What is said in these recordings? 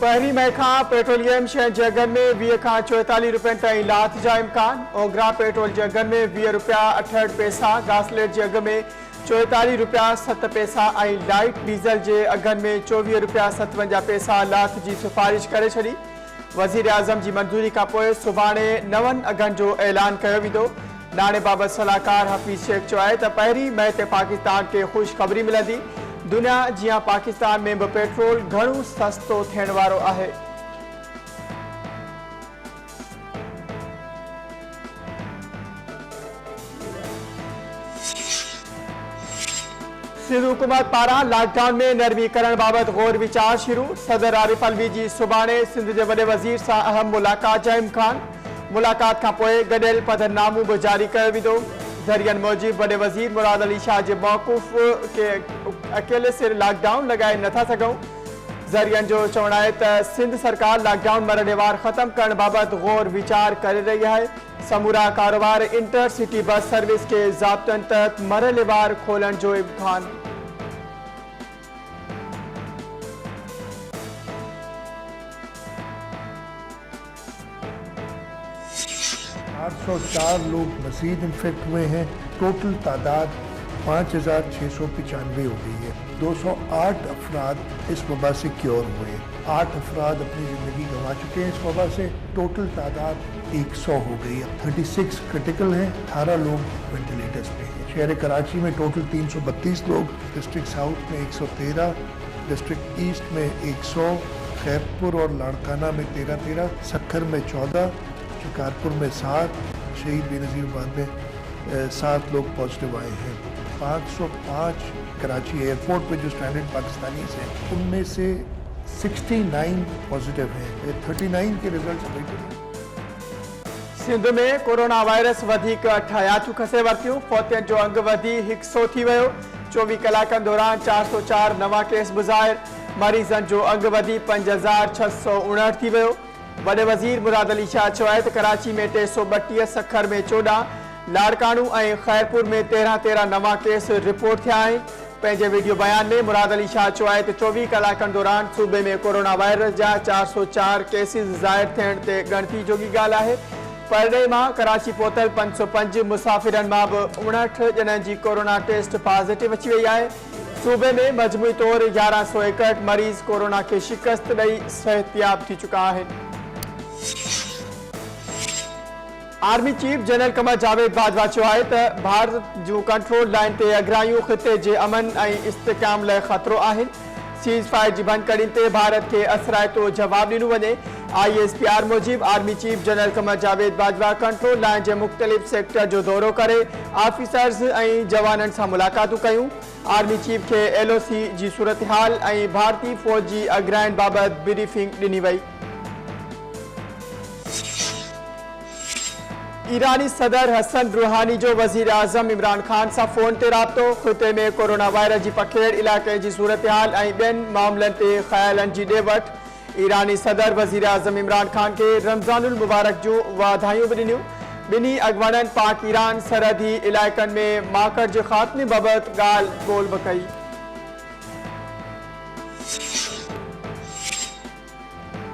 पहिरीं मई खां पेट्रोलियम शइ जे अघनि में 20 खां 44 रुपयनि ताईं लाथ जा इम्कान। ओगरा पेट्रोल जे अघनि में 20 रुपया 68 पैसा, गासलेट जे अघ में 44 रुपया 7 पैसा ऐं लाइट डीज़ल जे अघनि में 24 रुपया 57 पैसा लाथ जी सिफारिश करे छॾी। वज़ीर आज़म जी मंज़ूरी खां पोइ सुभाणे नवनि अघनि जो ऐलान कयो वेंदो। नाणे बाबति सलाहकार हफ़ीज़ शेख चयो आहे त पहिरीं मई ते पाकिस्तान खे ख़ुशख़बरी मिलंदी। दुनिया जियां पाकिस्तान में भी पेट्रोल घणो सस्तो थियण वारो आहे। सिंध हुकूमत पारां लॉकडाउन में नरमी करण बाबति गौर विचार शुरू। सदर आरिफ अलवी जी सुभाणे सिंध के वॾे वज़ीर सां अहम मुलाक़ात जा इम्कान। मुलाक़ात खां पोइ गॾियल पधरनामो भी जारी कयो वेंदो। ज़रियनि मूजिब वॾे वज़ीर मुराद अली शाह जे मौक़ूफ़ के अकेले सिर लॉकडाउन लगाए नथा सघूं। ज़रियनि जो चवणु आहे त सिंध सरकार लॉकडाउन मरदेवार ख़त्म करण बाबति गौर विचार करे रही है। समूरा कारोबार इंटरसिटी बस सर्विस के ज़ाब्तनि तहत मरलेवार खोलण जो इम्कान। 804 लोग मज़ीद इन्फेक्ट हुए हैं। टोटल तादाद 5695 हो गई है। 208 अफराद इस वबा से क्योर हुए। 8 अफराद अपनी ज़िंदगी गंवा चुके हैं इस वबा से। टोटल तादाद 100 हो गई है। 36 क्रिटिकल हैं, 18 लोग वेंटिलेटर्स पे हैं। शहर कराची में टोटल 332 लोग, डिस्ट्रिक्ट साउथ में 113, डिस्ट्रिक्ट ईस्ट में 100, खैरपुर और लाड़काना में 13, सक्खर में 14, शिकारपुर में 7, शहीद बेनज़ीराबाद में 7 लोग पॉजिटिव आए हैं। 505 कराची एयरपोर्ट पे जो स्टैंडर्ड पाकिस्तानीज़ हैं उनमें से 69 पॉजिटिव हैं। 39 के रिजल्ट अवेलेबल। सिंध में कोरोना वायरस वधिक 8 हयातियूं खसे वरतियूं। फौतियन जो अंग वधी 100 थी वियो। 24 कलाकनि दौरान 404 नवा केस ॿुधाइर। मरीज़नि जो अंग वधी 5659 थी वियो। वॾे वज़ीर मुराद अली शाह चयो आहे त कराची में 332, सखर में 14, लाड़कानू ऐं खैरपुर में 13 नवा केस रिपोर्ट थिया आहिनि। पंहिंजे वीडियो बयान में मुराद अली शाह चयो आहे त 24 कलाकनि दौरान सूबे में कोरोना वायरस जा 404 केसिस ज़ाहिर थियण ते ॻणती जोगी ॻाल्हि आहे। परॾे मां कराची पहुतल 505 मुसाफ़िरनि मां बि 59 ॼणनि जी कोरोना टेस्ट पॉजिटिव अची वई आहे। सूबे में मजमूई तौर 1161 मरीज़ कोरोना के शिकस्त ॾेई सेहतियाब थी चुका आहिनि। Army chief general Qamar Javed Bajwa चयो आहे त भारत जूं कंट्रोल लाइन ते अगरायूं ख़िते जे अमन ऐं इस्तेहकाम लाइ ख़तरो आहिनि। सीज़ फायर जी बंदकड़ियुनि ते भारत खे असराइतो जवाब ॾिनो वञे। ISPR मूजिब army chief general Qamar Javed Bajwa control line जे मुख़्तलिफ़ सेक्टर जो दौरो करे ऑफिसर्स ऐं जवाननि सां मुलाक़ातूं कयूं। आर्मी चीफ खे LOC जी सूरत हाल ऐं भारतीय फ़ौज जी अगराइनि बाबति ब्रीफिंग ॾिनी वई। ईरानी सदर हसन रूहानी जो वज़ीर आज़म इमरान खान सां फ़ोन ते राब्तो। ख़िते में कोरोना वायरस जी पखेड़, इलाइक़े जी सूरत हाल ऐं ॿियनि मामलनि ते ख़्यालनि जी ॾे वठि। ईरानी सदर वज़ीर आज़म इमरान खान के रमज़ानुल मुबारक जूं वाधायूं बि ॾिनियूं। ॿिन्ही अॻुवाननि पाक ईरान सरहदी इलाइक़नि में माकड़ जे ख़ात्मे बाबति ॻाल्हि ॿोल बि कई।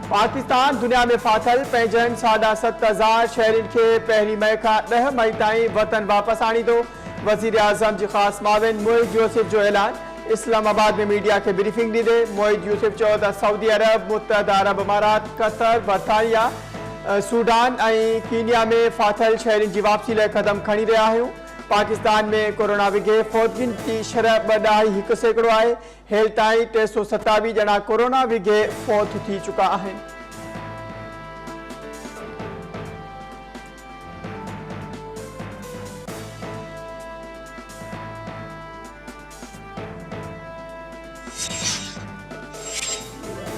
पाकिस्तान दुनिया में फाथल पंहिंजनि 7,500 शहरियुनि खे पहिरीं मई खां 10 मई ताईं वतन वापसि आणींदो। वज़ीर आज़म जी ख़ासि माविन मोहित यूसुफ जो ऐलान। इस्लामाबाद में मीडिया के ब्रीफिंग ॾींदे मोहित यूसुफ चयो त सऊदी अरब, मुत्तहिदा अरब अमारात, कतर, बरतानिया, सूडान ऐं कीनिया में फाथल शहरियुनि जी वापसी लाइ क़दम खणी रहिया आहियूं। पाकिस्तान में कोरोना विघे फौतगिन जी शरह 2.1% आहे। हेल ताईं 327 ॼणा कोरोना विघे फौत थी चुका आहिनि।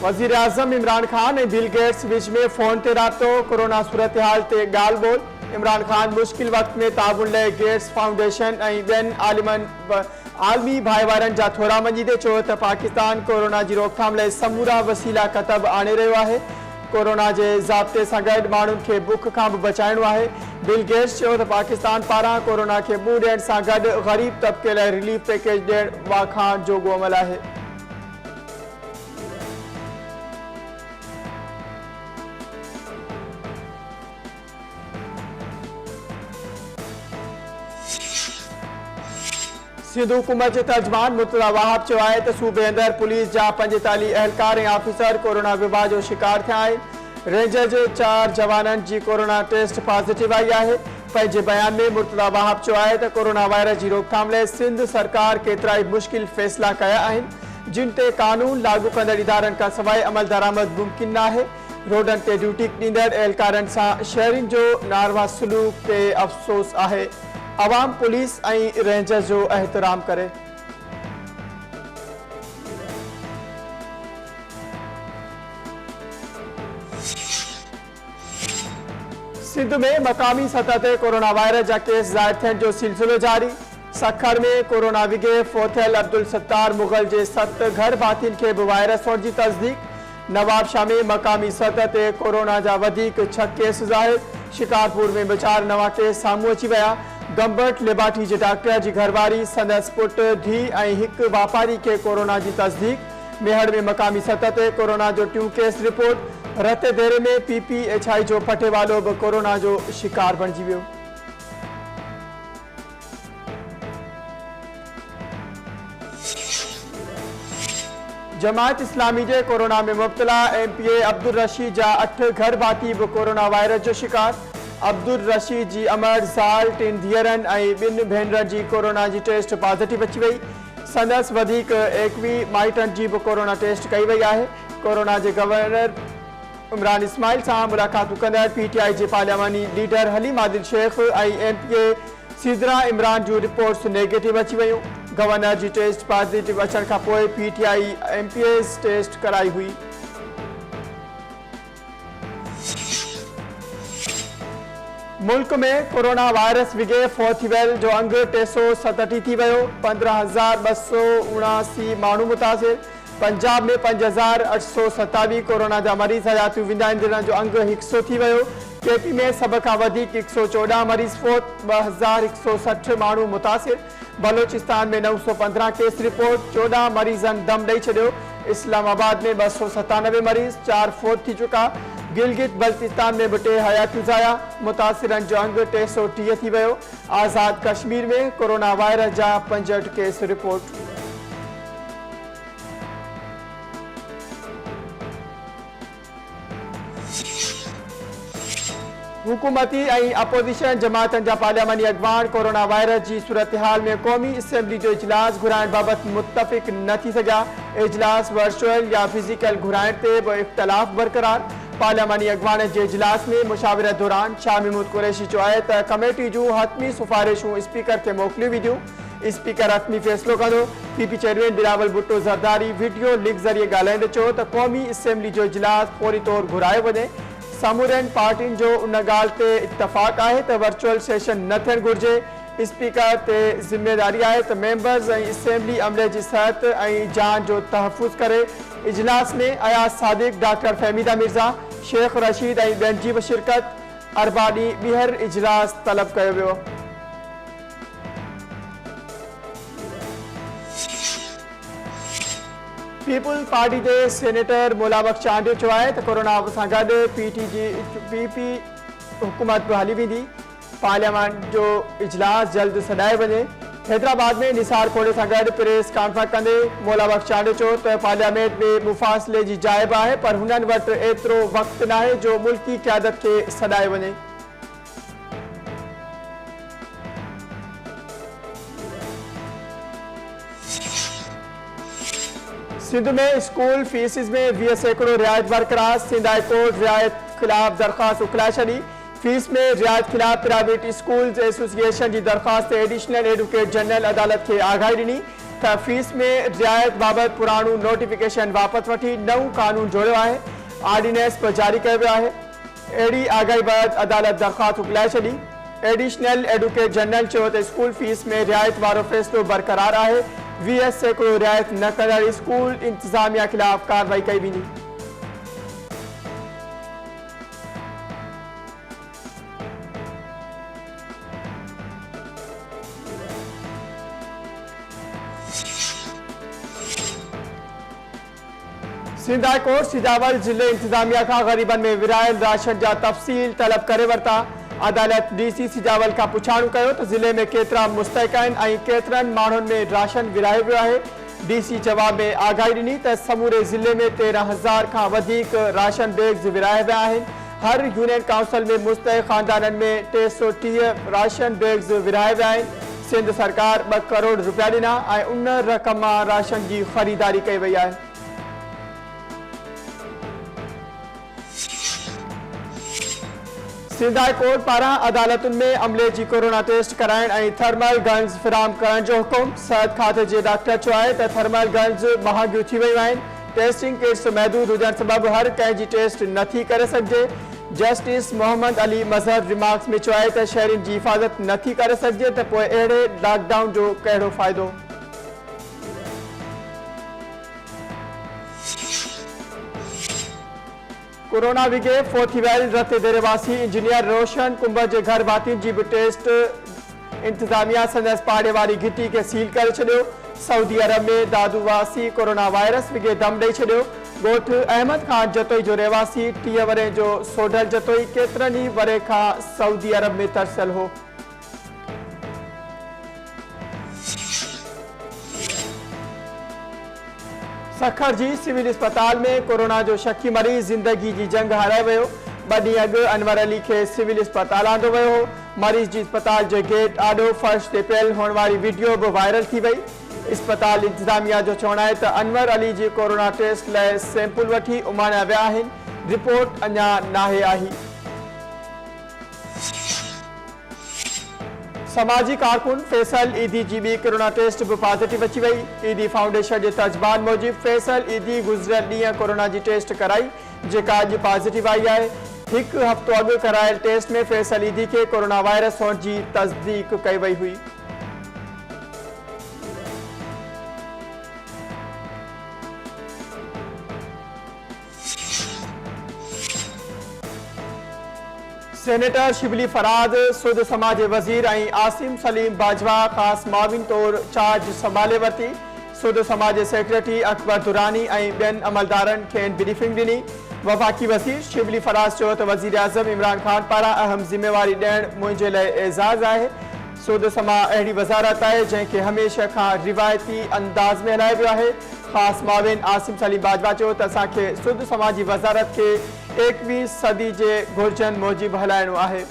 वज़ीर आज़म इमरान खान ऐं बिल गेट्स विच में फ़ोन ते राब्तो। कोरोना सूरत हाल ते ॻाल्हि ॿोल। इमरान खान मुश्किल वक़्त में ताबुन लाइ गेट्स फाउंडेशन ऐं ॿियनि आलमी भाईवारनि जा थोरा मञीदे चयो त पाकिस्तान कोरोना जी रोकथाम लाइ समूरा वसीला कतब आणे रहियो आहे। कोरोना के ज़ाब्ते सां गॾु माण्हुनि खे बुख खां बि बचाइणो आहे। बिल गेट्स चयो त पाकिस्तान पारां कोरोना खे मुंहुं ॾियण सां गॾु ग़रीब तबके लाइ रिलीफ पैकेज ॾियणु वाखाण जोॻो अमल आहे। सिंध हुकूमत के तर्जमान मुर्तज़ा वाहब चयो आहे त सूबे अंदर पुलिस जा 45 एहलकार ऐं ऑफिसर कोरोना विबा जो शिकार थिया आहिनि। रेंजर जे 4 जवाननि जी कोरोना टेस्ट पॉजिटिव आई आहे। पंहिंजे बयान में मुर्तज़ा वाहब चयो आहे त कोरोना वायरस जी रोकथाम लाइ सिंध सरकार केतिरा ई मुश्किल फ़ैसिला कया आहिनि जिन ते कानून लागू कंदड़ इदारनि खां सवाइ अमल दरामद मुमकिन न आहे। रोडनि ते ड्यूटी ॾींदड़ एहलकारनि सां शहरियुनि जो नारवा सलूक ते अफ़सोस आहे। अवाम पुलिस ऐं रेंजर जो एहतराम करे। सिंध में मकामी सतह ते कोरोना वायरस जा केस ज़ाहिर थियण जो सिलसिलो जारी। सखर में कोरोना विघे फोथियल अब्दुल सत्तार मुगल जे 7 घर भातियुनि खे बि वायरस हुअण जी तस्दीक। नवाबशाह में मकामी सतह ते कोरोना जा वधीक 6 केस ज़ाहिर। शिकारपुर में 4 नवां केस साम्हूं अची विया। गंबट लिबाटी जे डॉक्टर जी घरवारी संदसि पुट धी ऐं हिकु वापारी खे कोरोना जी तस्दीक। मेहड़ में मकामी सतह ते कोरोना जो 2 केस रिपोर्ट। रते देरे में PPHI जो पटेवालो बि कोरोना जो शिकार बणिजी वियो। जमात इस्लामी जे कोरोना में मुब्तला MPA अब्दुल रशीद जा 8 घर भाती बि कोरोना वायरस जो शिकार। अब्दुल रशीद जी अमर ज़ाल 3 धीअरनि ऐं 2 भेनरनि जी कोरोना जी टेस्ट पॉजिटिव अची वई। संदसि वधीक 21 माइटनि जी बि कोरोना टेस्ट कई वई आहे। कोरोना जे गवर्नर इमरान इस्माइल सां मुलाक़ातूं कंदड़ PTI जे पार्लियामानी लीडर हलीम आदिल शेख ऐं MPA सिदरा इमरान जूं रिपोर्ट्स नेगेटिव अची वयूं। गवर्नर जी टेस्ट पॉजिटिव अचण खां पोइ PTI MPAs टेस्ट कराई हुई। मुल्क में कोरोना वायरस विघे फौत थी वियल जो अंग 337 थी वियो। 15,279 माण्हू मुतासिर। पंजाब में 5,827 कोरोना जा मरीज़ हयातियूं विंदा ईंदड़ जो अंग 100 थी वियो। KP में सभ खां वधीक 114 मरीज़ फौत। 2,160 माण्हू मुतासिर। बलोचिस्तान में 915 केस रिपोर्ट। 14 मरीज़नि दम ॾेई छॾियो। इस्लामाबाद में 297 मरीज़, 4 फौत थी चुका। गिलगित बल्तिस्तान में 2 हयातियूं ज़ाया। मुतासिरनि जो अंग 330 थी वियो। आज़ाद कश्मीर में कोरोना वायरस जा 65 केस रिपोर्ट। हुकूमती ऐं अपोजिशन जमातनि जा पार्लियामानी अॻवान कोरोना वायरस जी सूरतहाल में क़ौमी असेंबली जो इजलास घुराइण बाबति मुतफ़िक़ न थी सघिया। इजलास वर्चुअल या फिज़िकल घुराइण ते बि इख़्तिलाफ़ बरक़रार। पार्लियामानी अॻवान जे इजलास में मुशावरत दौरान शाह महमूद कुरैशी चयो आहे त कमेटी जूं हतमी सिफ़ारिशूं स्पीकर खे मोकिलियूं वेंदियूं। स्पीकर हतमी फ़ैसिलो कंदो। PP chairman Bilawal Bhutto Zardari video link ज़रिए ॻाल्हाईंदे चयो त क़ौमी असेंबली जो इजलास फौरी तौरु घुरायो वञे। समूरनि पार्टियुनि जो उन ॻाल्हि ते इत्तफ़ाक़ आहे त वर्चुअल सेशन न थियणु घुरिजे। स्पीकर ते ज़िम्मेदारी आहे त मेंबर्स ऐं असेंबली अमले जी सिहत ऐं जान जो तहफ़ुज़ करे। इजलास में अयाज़ सादिक, डॉक्टर फहमीदा मिर्ज़ा, शेख रशीद ऐं ॿियनि जी बि शिरकत। अरबा ॾींहुं ॿीहर इजलास तलब कयो वियो। पीपल पार्टी के सेनेटर मोलाबख्श चांडियो चयो आहे त कोरोना सां गॾु PP हुकूमत बि हली वेंदी। पार्लियामेंट जो इजलास जल्द सॾाए वञे। हैदराबाद में निसार खोड़े सां गॾु प्रेस कॉन्फ्रेंस कंदे मोलाबख्श चांडियो चयो त पार्लियामेंट में मुफ़ासिले जी जाइ बि आहे पर हुननि वटि एतिरो वक़्तु नाहे जो मुल्की क़यादत खे सॾाए वञे। सिंध में स्कूल फीसिस में 20 सैकड़ो रियायत बरकरार। सिंध हाई कोर्ट रियायत खिलाफ दरख्वास्त उकलाए छॾी। फीस में रियायत खिलाफ प्राइवेट स्कूल्स एसोसिएशन की दरख्वास्त एडिशनल एडवोकेट जनरल अदालत के आगाही ॾिनी त फीस में रियायत बाबति पुराणो नोटिफिकेशन वापस वठी नओं कानून जोड़ियो आहे। ऑर्डिनेंस बि जारी कयो वियो आहे। अहिड़ी आगाही बैदि अदालत दरख्वास्त उकलाए छॾी। एडिशनल एडवोकेट जनरल चयो त स्कूल फीस में रियायत वारो फ़ैसिलो बरक़रार आहे। 20 सैकड़ो रियायत न कंदड़ स्कूल इंतज़ामिया खिलाफ कार्रवाई कई वेंदी। सिंध हाई कोर्ट सिजावल जिले इंतजामिया का गरीबन में विरायल राशन जा तफसील तलब करे वरता। अदालत डीसी सिजावल का पुछाणो कयो तो ज़िले में केतरा मुस्तहिक आहिनि केतरनि माण्हुनि में राशन विरायो वियो आहे। डीसी जवाब में आगाही ॾिनी त समूरे ज़िले में 13,000 खां वधीक राशन बैग्स विराया विया आहिनि। हर यूनियन काउंसिल में मुस्तहिक खानदाननि में 330 राशन बैग्स विराया विया आहिनि। सिंध सरकार 2 करोड़ रुपया ॾिना ऐं उन रक़म मां राशन जी ख़रीदारी कई वई आहे। सिंध हाई कोर्ट पारां अदालतुनि में अमले जी कोरोना टेस्ट कराइण ऐं थर्मल गन्स फिराम करण जो हुकुम। सिहत खाते जे डॉक्टर चयो आहे त थर्मल गन्स महांगियूं थी वयूं आहिनि। टेस्टिंग किट्स महदूद हुजण सबबि हर कंहिं जी टेस्ट नथी करे सघिजे। जस्टिस मोहम्मद अली मज़हर रिमार्क्स में चयो आहे त शहरियुनि जी हिफ़ाज़त नथी करे सघिजे त पोइ अहिड़े लॉकडाउन जो कहिड़ो फ़ाइदो। कोरोना विगे फोर्थ वेल रते देरेवासी इंजीनियर रोशन कुंबर के घर भातियुनि जी भी टेस्ट इंतजामिया संदसि पाड़े वाली घिटी के सील कर छॾियो। सऊदी अरब में दादूवासी कोरोना वायरस विगे दम ॾेई छॾियो। ॻोठ अहमद खान जतोई जो रहवासी 30 वरे जो सोढल जतोई केतिरनि ई वरे खां सऊदी अरब में तरसियल हो। सखर जी सिविल अस्पताल में कोरोना जो शकी मरीज़ जिंदगी की जंग हाराए वियो। 2 ॾींहं अॻु अनवर अली के सिविल अस्पताल आंदो वियो हो। मरीज़ जी अस्पताल जे गेट आॾो फर्श ते पियल हुअण वारी वीडियो भी वायरल थी वई। अस्पताल इंतजामिया जो चवणु आहे त अनवर अली जी कोरोना टेस्ट लाइ सैंपल वठी उमाणिया विया आहिनि। रिपोर्ट अञा नाहे आई। समाजी कारकुन फैसल ईदी जी भी कोरोना टेस्ट भी पॉजिटिव अची वई। ईदी फाउंडेशन के तर्जमान मूजिब फैसल ईदी गुज़रियल ॾींहं कोरोना की टेस्ट कराई जेका अॼु पॉजिटिव आई है। 1 हफ़्तो अॻु करायल टेस्ट में फैसल ईदी के कोरोना वायरस होने की तस्दीक कई वई हुई। सेनेटर शिबली फराद सुद समाज वजीर आसिम सलीम बाजवा खास माविन तौर चार्ज संभाले वरती। सुद समाज सेक्रेटरी अकबर दुरानी बेन अमलदारन के ब्रीफिंग दी। वफाकी वजीर शिबली फराज चो तो वजीर आजम इमरान खान पारा अहम जिम्मेवारी ॾियण मुझे लिए एजाज है। सुद समा अड़ी वजारत है जैसे हमेशा का रिवायती अंदाज में हलाया वियो है। खास माविन आसिम सलीम बाजवा चो तो असांखे सुद समाजी वजारत के 21वीं सदी के घुर्जन मूजिब हलाइणो आहे।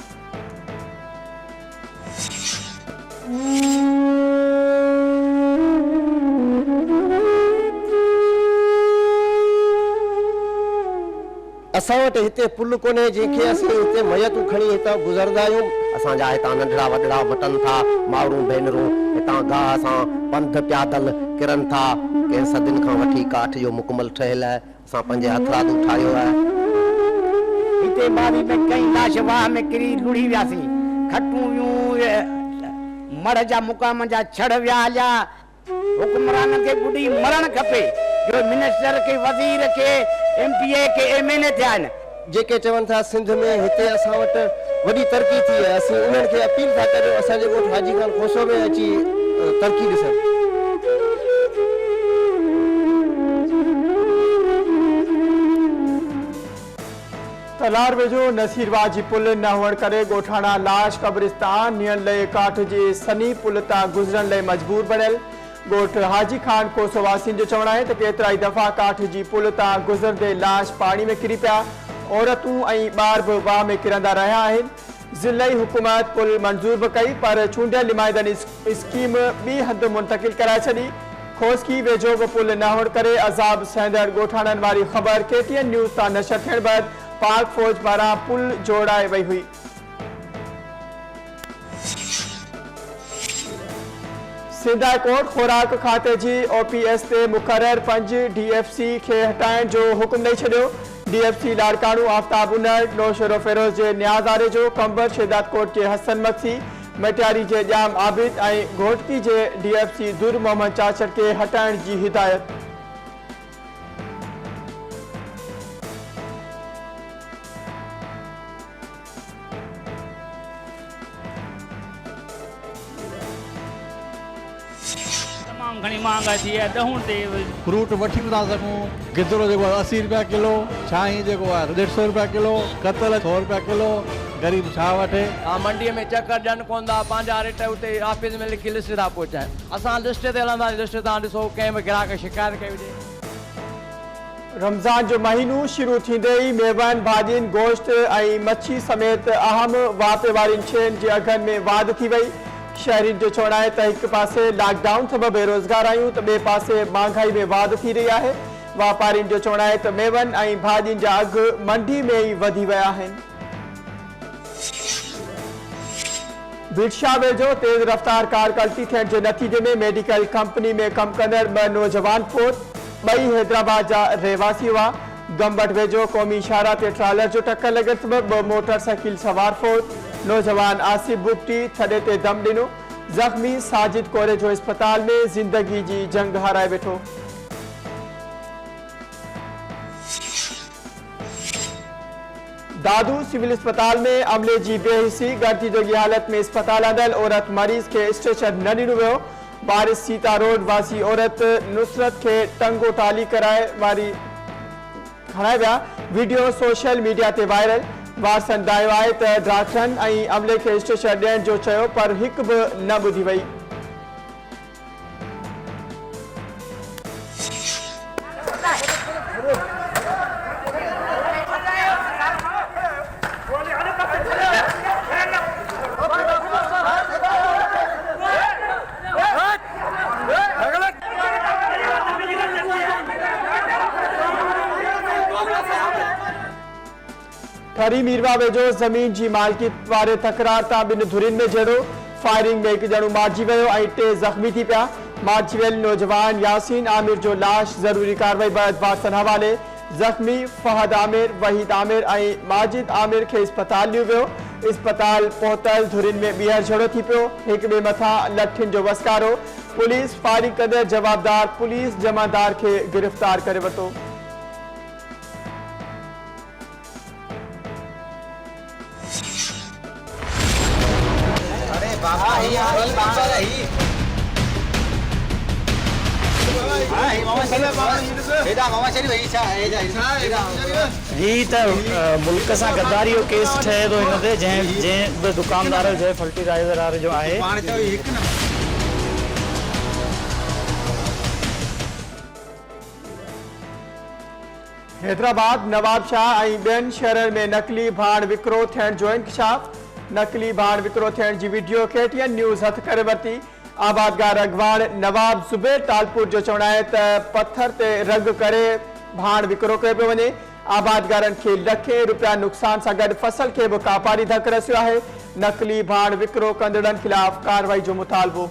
असां वटि हिते पुल कोन्हे जंहिंखे असीं हिते मयतूं खणी हितां गुज़रंदा आहियूं। असांजा हितां नंढड़ा वॾड़ा मटनि था मावरूं भेनरूं हितां गाह सां पंध प्यादल किरनि था। कंहिं सदियुनि खां वठी काठ जो मुकमल ठहियल आहे। असां पंहिंजे हथरादू ठाहियो आहे। हिते बारी में कई लाश वाह में किरी लुड़ी वियासीं। खटूं मड़ जा मुकाम जा छड़ विया हलिया। हुक्मरान के बुढ़ी मरण खपे जो मिनिस्टर के वजीर के एमपीए के एमएलए थिया आहिनि। जेके चवनि था सिंध में हिते असां वटि वॾी तरक़ी थी आहे। असीं उन्हनि खे अपील था करियो असांजे ॻोठ हाजी खान खोसो में अची तरक़ी ॾिसनि। तलार वेझो नसीरवाजी पुल न हुअण करे ॻोठाणा लाश कब्रिस्तान नियण लाइ काठ जे सनी पुल तां गुज़रण लाइ मजबूर बणियल। ॻोठ हाजी खान कोसो वासियुनि जो चवणु आहे त केतिराई दफ़ा काठ जी पुल तां गुज़रंदे लाश पाणी में किरी पिया। औरतूं ऐं ॿार बि वाह में किरंदा रहिया आहिनि। ज़िलई हुकूमत पुल मंज़ूर बि कई पर चूंडियल हिमायतनि स्कीम ॿी हंधि मुंतकिल कराए छॾी। खोसकी वेझो बि पुल न हुअण करे अज़ाब सहंदड़ ॻोठाणनि वारी ख़बर KTN न्यूज़ तां नशर थियण बैदि पाक फौज पारां पुल जोड़ाए वई हुई। सिंध हाई कोर्ट खुराक खाते जी OPS ते मुक़रर 5 DFC के हटाइण जो हुकुम ॾेई छॾियो। DFC लाड़काणू आफ्ताब उनर नौशरो फेरोज़ जे न्याज़ारे जो कंबर शेदात कोट के हसन मक्सी मटियारी जे जाम आबिद ऐं घोटकी जे DFC दुर मोहम्मद चाचर के हटाइण जी हिदायत। तमाम घणी मां महांगाई थी आहे 10 ते। फ्रूट वठी बि था सघूं। गिदरो जेको 80 रुपया किलो, छाई जेको आहे 150 रुपया किलो, कतल 100 रुपया किलो। गरीब छा वठे? मंडीअ में चक्कर ॾियनि कोन था, पंहिंजा रेट उते ऑफिस में लिखी लिस्ट था पहुचाइनि। असां लिस्ट ते हलंदासीं, लिस्ट तव्हां ॾिसो कंहिं बि ग्राहक शिकायत कई हुजे। रमज़ान जो महीनो शुरू थींदे ई मेवन भाॼियुनि, गोश्त ऐं मच्छी समेत अहम वापे वारियुनि शयुनि जे अघनि में वाध थी वई। शहरियुनि जो चवणु आहे त हिकु पासे लॉकडाउन सबबि बेरोज़गार आहियूं त ॿिए पासे महांगाई में वाध थी रही आहे। वापारियुनि जो चवणु आहे त मेवन ऐं भाॼियुनि जा अघ मंडी में ई वधी विया आहिनि। बिरशा वेझो तेज़ रफ़्तार कार पलटी थियण जे नतीजे में मेडिकल कंपनी में कमु कंदड़ 2 नौजवान फोत। 2 हैदराबाद जा रहवासी हुआ। गंबट वेझो क़ौमी शाहरा ते ट्रालर जो टक्कर लॻण सबबि 2 मोटरसाइकिल सवार फोत। नौजवान आसिफ बुगटी थॾे ते दम ॾिनो। ज़ख़्मी साजिद कोरे जो अस्पताल में ज़िंदगी जी जंग हाराए वेठो। दादू सिविल अस्पताल में अमले जी बेहिसी, गणती जोगी हालत में अस्पताल आंदल औरत मरीज़ के स्ट्रेचर न ॾिनो वियो। बारिश सीता रोड वासी औरत नुसरत के टंगो टाली कराए वारी खणाए विया। वीडियो सोशल मीडिया ते वायरल। वारसन दायो आहे त डॉक्टरनि ऐं अमले खे स्ट्रेचर ॾियण जो चयो पर हिकु बि न ॿुधी वई। खरी मीरवा वेझो ज़मीन जी मालिकी वारे तकरार तां 2 धुरियुनि में जहिड़ो। फायरिंग में हिकु ॼणो मारिजी वियो ऐं 3 ज़ख़्मी थी पिया। मारिजी वियल नौजवान यासीन आमिर जो लाश ज़रूरी कार्रवाई बैदि वारसन हवाले। ज़ख़्मी फहद आमिर, वहीद आमिर ऐं माजिद आमिर खे अस्पताल लियो वियो। अस्पताल पहुतल धुरियुनि में ॿीहर झगड़ो थी पियो। हिक ॿिए मथां लठियुनि जो वसकारो। पुलिस फायरिंग कंदड़ जवाबदार पुलिस जमादार खे गिरफ़्तार करे वरितो। जी त मुल्क सां गद्दारी जो केस ठहे थो हिन ते, जंहिं बि दुकानदार जो फर्टिलाइज़र जो आहे। हैदराबाद नवाबशाह ऐं ॿियनि शहरनि में नकली भाण विकिरो थियण जो इंकशाफ। नकली भाण विकिरो थियण जी वीडियो KTN न्यूज़ हथ करे वरिती। आबादगार अॻवान नवाब ज़ुबैर तालपुर जो चवणु आहे त पत्थर ते रग करे भाण विकिरो कयो पियो वञे। आबादगारनि खे लखे रुपया नुक़सान सां गॾु फसल खे बि कापारी धक रसियो आहे। नकली भाण विकिरो कंदड़नि ख़िलाफ़ कार्रवाई जो मुतालबो।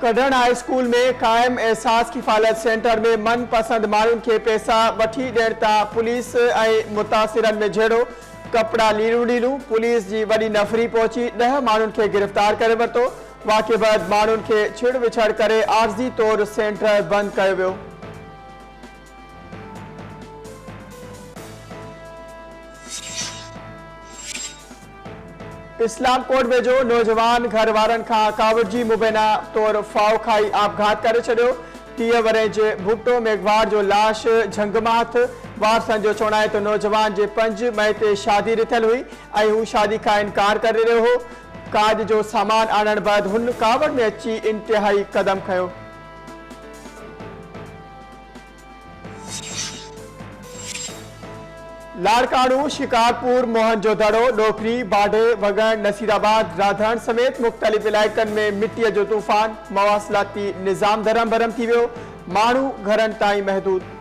कढण हाई स्कूल में कायम एहसास किफ़ालत सेंटर में मनपसंद माण्हुनि खे पैसा वठी ॾियण तां पुलिस ऐं मुतासिरनि में झेड़ो। कपड़ा लीलूं ॾीलूं। पुलिस जी वॾी नफ़री पहुची 10 माण्हुनि खे गिरफ़्तार करे वरितो। वाक़े बैदि माण्हुनि खे छिड़ विछड़ करे आर्ज़ी तौर सेंटर बंदि कयो वियो। इस्लाम कोट वेझो नौजवान घर वारनि खां कावड़जी मुबैना तौर फाओ खाई आपघात करे छॾियो। 30 वरे जे भुट्टो मेघवार जो लाश झंग मां हथ। वारसनि जो चवणु आहे त नौजवान जे 5 मई ते शादी रिथियल हुई ऐं हू शादी खां इनकार करे रहियो हो। काज जो सामान आणण बैदि हुन कावड़ में अची इंतिहाई क़दम खयो। लाड़काणू, शिकारपुर, मोहनजोदड़ो, डोकरी, बाढे, वगण, नसीराबाद, राधण समेत मुख़्तलिफ़ इलाइक़नि में मिटीअ जो तूफ़ान। मवासिलाती निज़ाम धरम भरम थी वियो। माण्हू घरनि ताईं महदूद।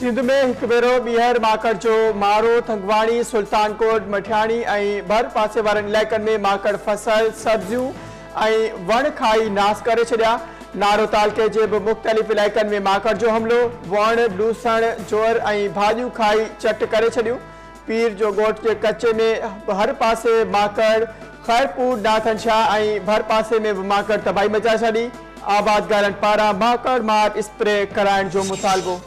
सिंध में एक भेरो ॿीहर माकड़ जो मारो थंगवाणी सुल्तानकोट मठियाणी ऐं भर पासे वारनि इलाइक़नि में माकड़ फसल सब्जियूं ऐं वण खाई नास करे छॾिया। नारो तालके जे बि मुख़्तलिफ़ इलाइक़नि में माकड़ जो हमलो, वण लूसण जोर ऐं भाॼियूं खाई चट करे छॾियूं। पीर जो ॻोठ जे कचे में हर पासे माकड़, खैरपुर नाथन शाह ऐं भर पासे में बि माकड़ तबाही मचाए छॾी। आबादगारनि पारां माकड़ मार स्प्रे कराइण जो मुतालबो।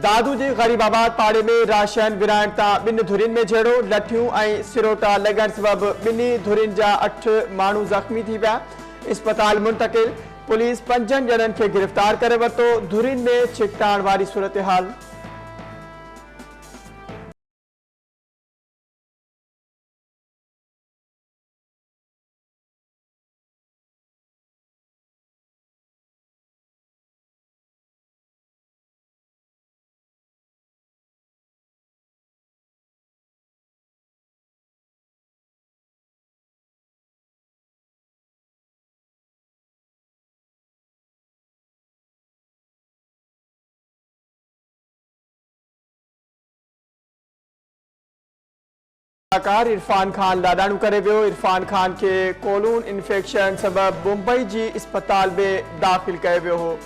दादू जे गरीबाबाद पाड़े में राशन विराइण तां 2 धुरियुनि में झेड़ो, लठियूं ऐं सिरोटा लॻण सबबि 2 धुरियुनि जा 8 माण्हू ज़ख़्मी थी विया। इस्पताल मुंतक़िल, पुलिस 5 ॼणनि खे गिरफ़्तार करे वरितो। धुरियुनि में छिकटाइण वारी सूरतहाल। कलाकार इरफान खान लाडाणू करे वियो। इरफान खान के कोलून इन्फेक्शन सबब मुंबई जी इस्पताल में दाख़िल कयो वियो हो।